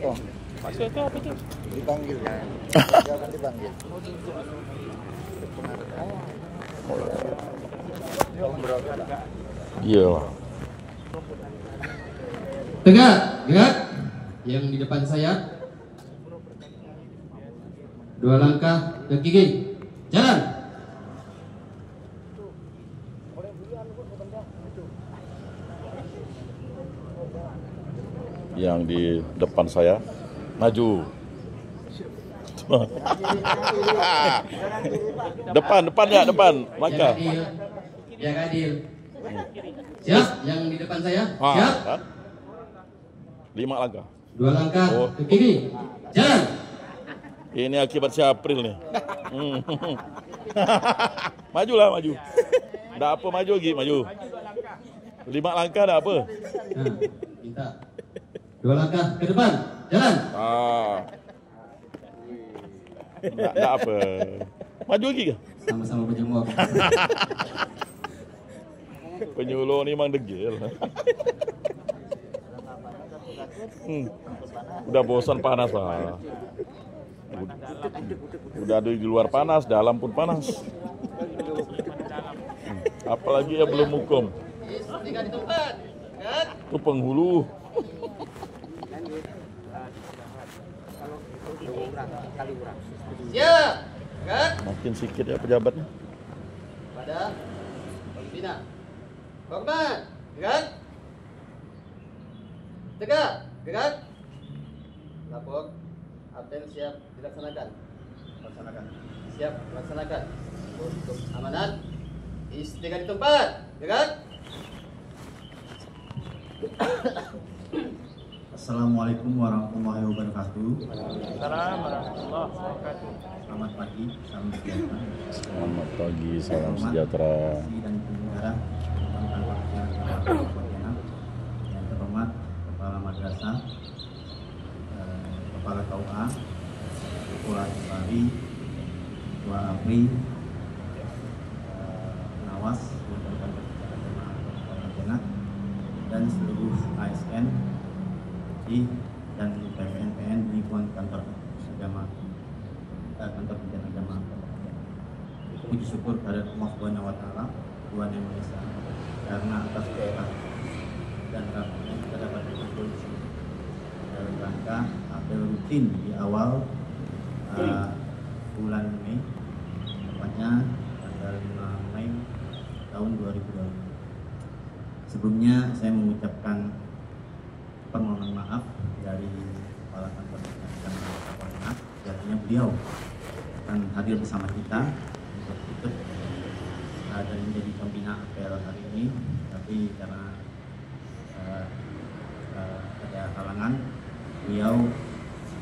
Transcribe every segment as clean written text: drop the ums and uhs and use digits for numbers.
apa? Maksud itu apa itu? Dipanggil ya. Jangan dipanggil. Iya. Tegak, tegak. Yang di depan saya. 2 langkah ke kiri. Jalan. Yang di depan saya maju. depan ya, depan. Maka. Yang adil. Siap, yang di depan saya. Siap. 5 langkah. 2 langkah ke kiri. Jalan. Ini akibat si April nih. Majulah, maju. Nggak apa maju lagi, maju. 5 langkah nggak apa. Nah, minta 2 langkah ke depan. Jalan. Nggak apa. Maju lagi kah? Sama-sama berjemur. Penyuluh ini emang degil. Udah bosan panas lah. Udah di luar panas, dalam pun panas. Apalagi ya belum hukum. Itu penghulu. Siap. Kan? Makin sikit ya pejabatnya. Pada pembina. Korban. Gerak. Tegak. Gerak. Lapor. Apel siap dilaksanakan. Laksanakan. Siap laksanakan. Untuk amanat. Istiqah di tempat. Gerak. Assalamualaikum warahmatullahi wabarakatuh. Assalamualaikum warahmatullahi wabarakatuh. Selamat pagi, salam sejahtera. Selamat pagi, salam sejahtera. Dan penyelenggara tentang pelaksanaan Pontianak, yang terhormat Kepala Madrasah, Kepala KUA, Ketua Bari, Ketua APRI, pengawas dan Pontianak, dan seluruh ASN dan PPN di lingkungan kantor agama, kantor pendidikan agama. Puji syukur pada Allah Subhanahu wa Ta'ala, Tuhan Yang Maha Esa, karena atas berkat dan rahmatnya kita dapat berkumpul di sini dalam rangka apel rutin di awal bulan Mei, tepatnya tanggal 5 Mei tahun 2020. Sebelumnya saya mengucapkan permohonan maaf dari Kepala Kantor Pendidikan Agama, artinya beliau akan hadir bersama kita untuk ikut dan menjadi pembina apel hari ini, tapi karena ada halangan, beliau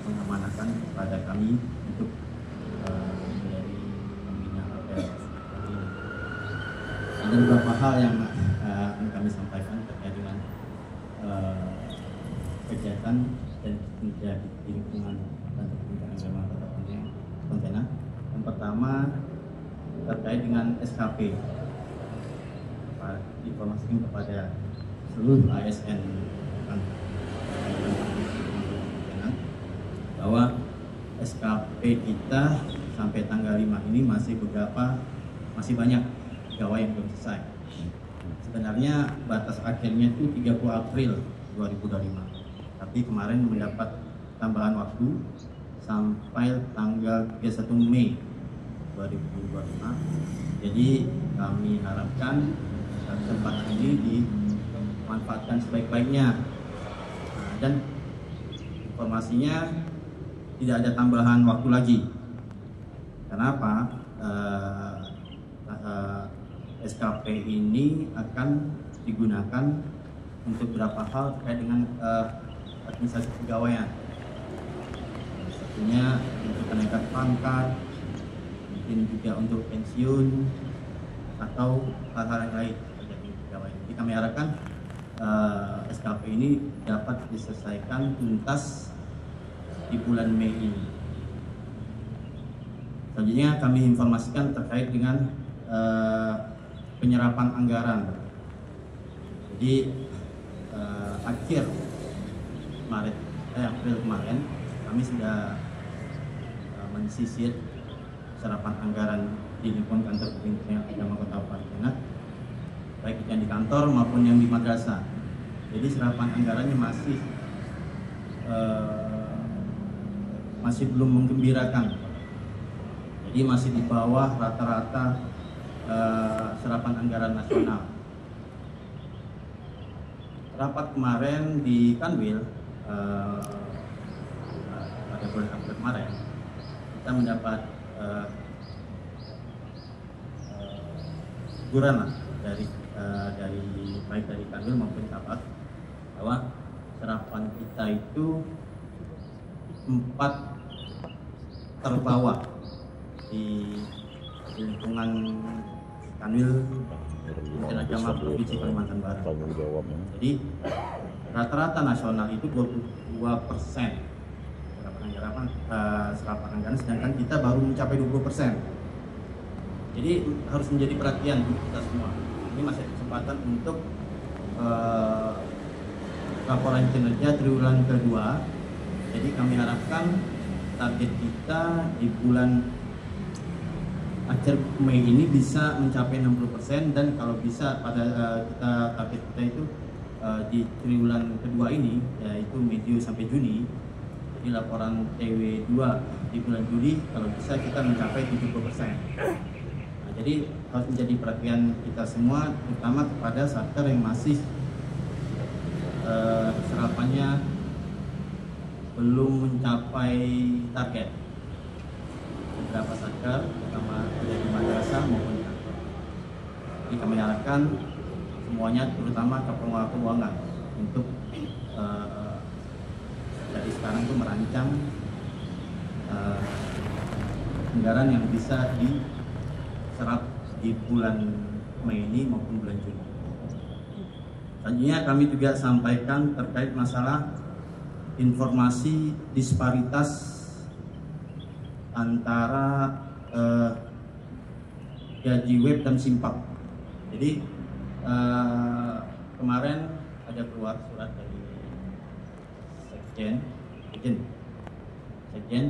mengamanahkan kepada kami untuk menjadi pembina apel hari ini. Ada beberapa hal yang akan kami sampaikan terkait dengan kegiatan dan kerja di lingkungan dan pendidikan agama Kota Pontianak. Yang pertama terkait dengan SKP, informasikan kepada seluruh ASN bahwa SKP kita sampai tanggal 5 ini masih banyak pegawai yang belum selesai. Sebenarnya batas akhirnya itu 30 April 2025. Tapi kemarin mendapat tambahan waktu sampai tanggal 31 Mei 2025. Jadi kami harapkan kesempatan ini dimanfaatkan sebaik-baiknya. Dan informasinya tidak ada tambahan waktu lagi. Kenapa? SKP ini akan digunakan untuk beberapa hal terkait dengan administrasi kepegawaian. Satunya untuk kenaikan pangkat, mungkin juga untuk pensiun atau hal-hal yang lain terkait dengan kepegawaian. Jadi kami harapkan SKP ini dapat diselesaikan tuntas di bulan Mei ini. Selanjutnya kami informasikan terkait dengan penyerapan anggaran. Jadi akhir Maret April kemarin kami sudah mensisir serapan anggaran di lingkungan kantor Kementerian Agama Kota Pontianak, baik yang di kantor maupun yang di madrasah. Jadi serapan anggarannya masih belum menggembirakan. Jadi masih di bawah rata-rata serapan anggaran nasional. Rapat kemarin di Kanwil pada bulan April kemarin, kita mendapat teguran dari baik dari Kanwil maupun Kabak bahwa serapan kita itu 4 terbawah di lingkungan Kanwil Kementerian Agama Provinsi Kalimantan Barat. Jadi rata-rata nasional itu 22% serapan anggaran, sedangkan kita baru mencapai 20%. Jadi harus menjadi perhatian kita semua. Ini masih kesempatan untuk laporan kinerja triwulan kedua. Jadi kami harapkan target kita di bulan akhir Mei ini bisa mencapai 60%, dan kalau bisa pada target kita itu di triwulan kedua ini, yaitu Mei sampai Juni. Jadi laporan TW2 di bulan Juli kalau bisa kita mencapai 70%. Nah, jadi harus menjadi perhatian kita semua, terutama kepada satker yang masih serapannya belum mencapai target. Beberapa satker, terutama dari madrasah maupun di kantor. Jadi kami harapkan semuanya, terutama ke pengelola keuangan, untuk dari sekarang itu merancang anggaran yang bisa diserap di bulan Mei ini maupun bulan Juni. Selanjutnya kami juga sampaikan terkait masalah informasi disparitas antara gaji web dan simpak. Jadi kemarin ada keluar surat dari Sekjen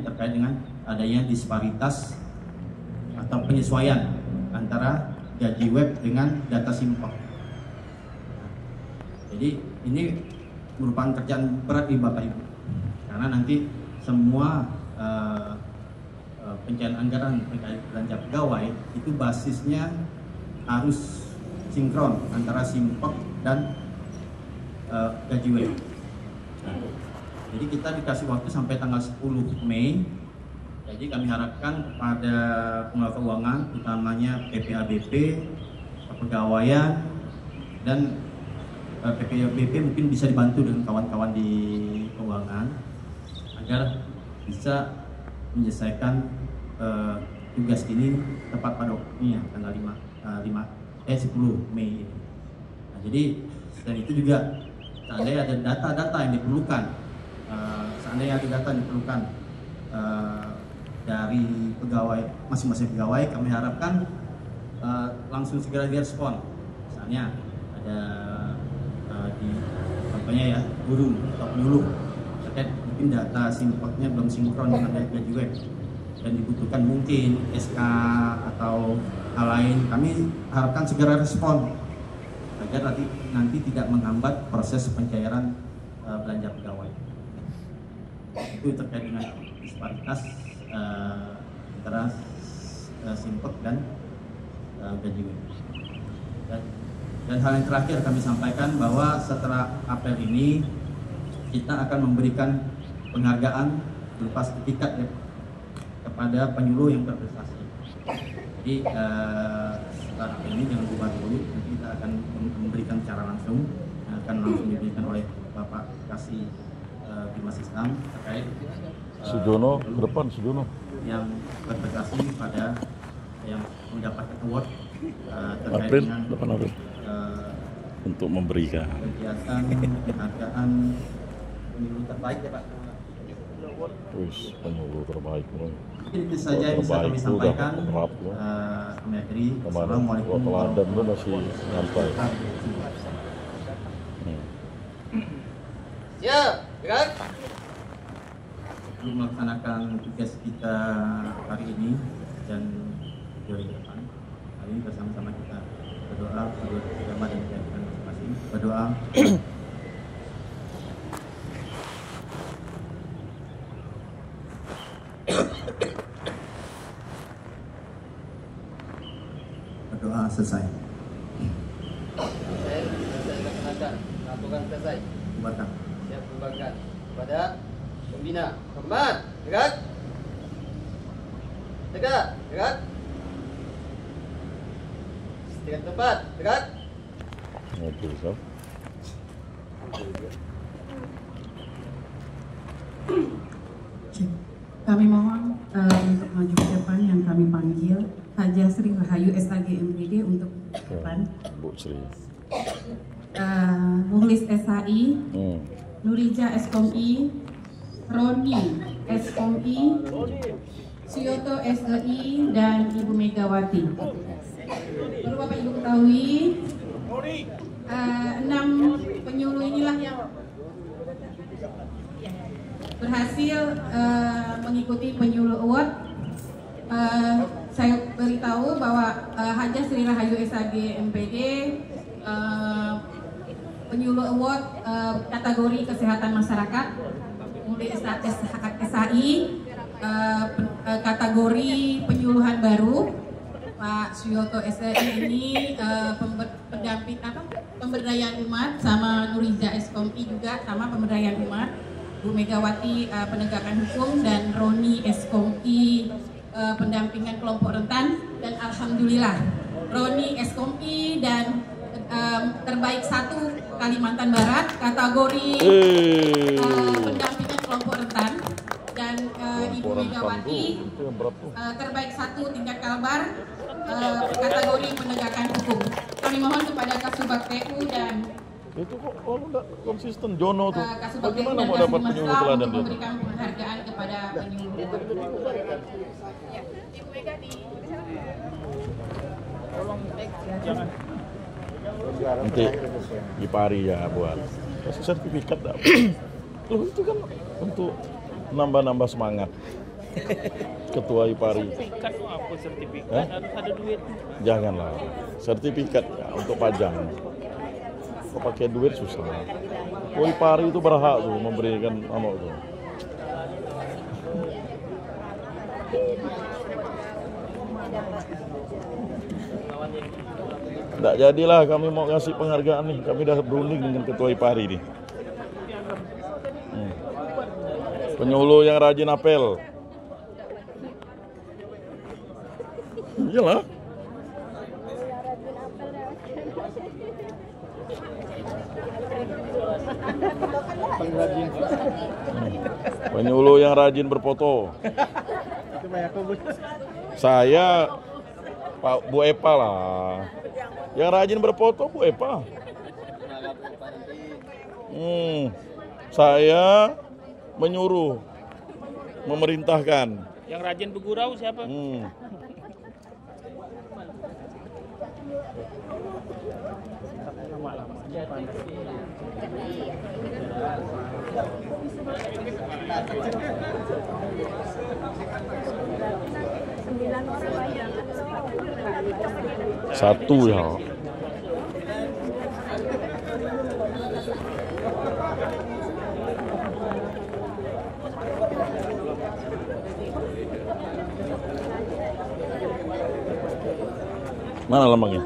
terkait dengan adanya disparitas atau penyesuaian antara gaji web dengan data simpak. Jadi ini merupakan kerjaan berat di Bapak Ibu, karena nanti semua pencairan anggaran terkait belanja pegawai itu basisnya harus sinkron antara simpak dan gaji web. Jadi kita dikasih waktu sampai tanggal 10 Mei. Jadi kami harapkan kepada pengelola keuangan, utamanya PPABP, kepegawaian, dan PPABP mungkin bisa dibantu dengan kawan-kawan di keuangan agar bisa menyelesaikan tugas ini tepat pada waktunya tanggal 10 Mei ini. Nah, jadi selain itu juga seandainya ada data-data yang diperlukan, dari pegawai, masing-masing pegawai, kami harapkan langsung segera direspon. Misalnya ada contohnya ya, guru atau penyuluh terkait mungkin data simpaknya belum sinkron dengan gaji web dan dibutuhkan mungkin SK atau hal lain, kami harapkan segera respon agar nanti tidak menghambat proses pencairan belanja pegawai. Itu terkait dengan disparitas antara simpak dan gaji web. Dan hal yang terakhir kami sampaikan bahwa setelah apel ini kita akan memberikan penghargaan berupa sertifikat ya, kepada penyuluh yang berprestasi. Jadi setelah apel ini jangan lupa dulu, nanti kita akan memberikan secara langsung, akan langsung diberikan oleh Bapak Kasih Bimas Islam terkait Sujono ke depan, Sujono yang berprestasi pada yang mendapatkan award terkait April, dengan 8 April untuk memberikan kegiatan penghargaan penyuluh terbaik ya Pak. terus penyuluh terbaik. Mungkin itu saja yang bisa kami sampaikan. Kami akhiri. Assalamualaikum teladan itu masih nyantai. Siap, gerak. untuk melaksanakan tugas kita hari ini dan jauh ke depan. Hari ini bersama-sama kita berdoa untuk agama dan keyakinan masing-masing. Berdoa. Berdoa selesai. Saya laksanakan aturan selesai. Batak. Siap kembangkan kepada pembina. Hormat, tegak. Tegak, tegak. Tegak tempat, tegak. Oke, so. Kami mohon untuk maju ke depan yang kami panggil Haja Sri Rahayu SAG MPD untuk depan. Bu Sri. Muhlis SHI, Nurija SKOMI, Roni SKOMI, Sioto SEI, dan Ibu Megawati. Perlu Bapak Ibu ketahui, 6 penyuluh inilah yang berhasil mengikuti penyuluh award. Saya beritahu bahwa Haja Sri Rahayu SAG MPD penyuluh award kategori kesehatan masyarakat, kemudian SHI kategori penyuluhan baru. Pak Suyoto SEI ini pendamping pemberdayaan umat, sama Nurija SKOMI juga sama pemberdayaan umat. Bu Megawati penegakan hukum, dan Roni SKOMI pendampingan kelompok rentan. Dan alhamdulillah Roni SKOMI dan terbaik 1 Kalimantan Barat kategori pendampingan kelompok rentan, dan Ibu Megawati terbaik 1 tingkat Kalbar kategori penegakan hukum. Kami mohon kepada Kasubag TU dan itu kok enggak konsisten Jono tuh. Kasubag TU Bagaimana dan mau dapat Kasubag penyuluh Mesra teladan untuk dia? memberikan penghargaan kepada penyuluh. Nanti Ipari ya buat kasih sertifikat dah. Loh itu kan untuk nambah-nambah semangat. Ketua Ipari. Sertifikat tuh apa sertifikat? Hah? Harus ada duit. Janganlah. Sertifikat ya, untuk pajang. Kalau pakai duit susah. Oh, Ipari itu berhak tuh memberikan itu. Tidak jadilah kami mau ngasih penghargaan nih. Kami dah berunding dengan Ketua Ipari nih. Penyuluh yang rajin apel. Iyalah. Penyuluh yang rajin berfoto. Saya Pak Bu Epa lah. Yang rajin berfoto Bu Epa. Saya menyuruh, memerintahkan. Yang rajin bergurau siapa? Satu ya. Mana lambangnya?